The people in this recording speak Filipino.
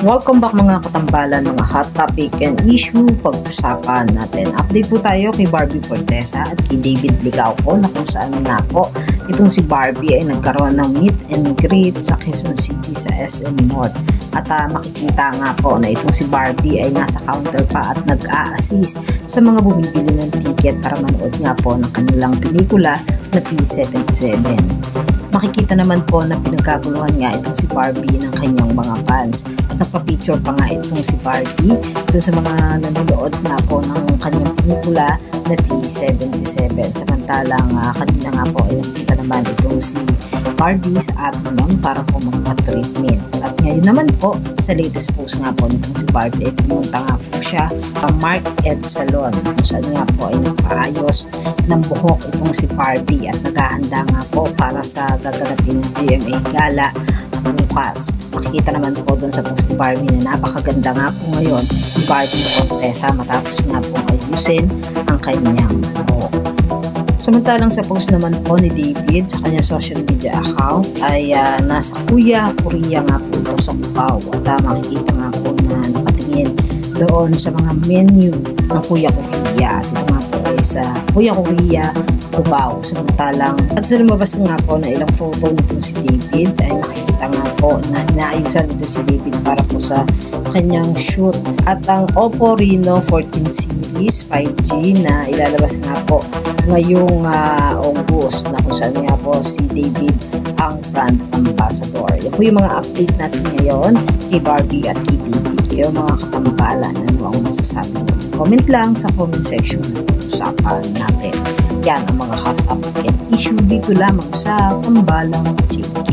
Welcome back mga katambalan, mga hot topic and issue pag-usapan natin. Update po tayo kay Barbie Fortesa at kay David Ligauco na kung saan nga po itong si Barbie ay nagkaroon ng meet and greet sa Quezon City sa SM North. At makikita nga po na itong si Barbie ay nasa counter pa at nag-a-assist sa mga bumibili ng ticket para manood nga po ng kanilang pelikula na P77. Makikita naman po na pinagkaguluhan nga itong si Barbie ng kanyang mga fans at nagpa-picture pa nga itong si Barbie doon sa mga nanonood nga po ng kanyang pelikula na P77. Samantalang kanina nga po ay nakita naman itong si Barbie sa Abnon para po magpa-treatment. At ngayon naman po sa latest post nga po nitong si Barbie ay pumunta nga po siya sa Mark Ed Salon kung saan nga po ay nagpaayos ng buhok itong si Barbie at naghahanda nga po para sa gaganapin ng GMA Gala bukas. Makikita naman po doon sa post ni Barbie na napakaganda nga po ngayon ni Barbie Fortesa matapos nga po ayusin ang kanyang buhok. Samantalang sa post naman po ni David sa kanyang social media account ay nasa Kuya Korea nga po ito sa Cubao at makikita nga po na nakatingin doon sa mga menu ng Kuya Korea at ito nga po ay sa Kuya Korea Cubao. Samantalang at sa lumabas nga po na ilang photo nitong si David ay makikita nga po na inaayusan nito si David para po sa kanyang shoot at ang Oppo Reno 14 series 5G na ilalabas nga po ngayong August na kung saan nga po si David ang brand ambassador. Yan po yung mga update natin ngayon kay Barbie at kay David. Kayo mga katambalan, ano ang masasabi nyo? Comment lang sa comment section na usapan natin. Yan ang mga hot topic and issue dito lamang sa Tambalang JK.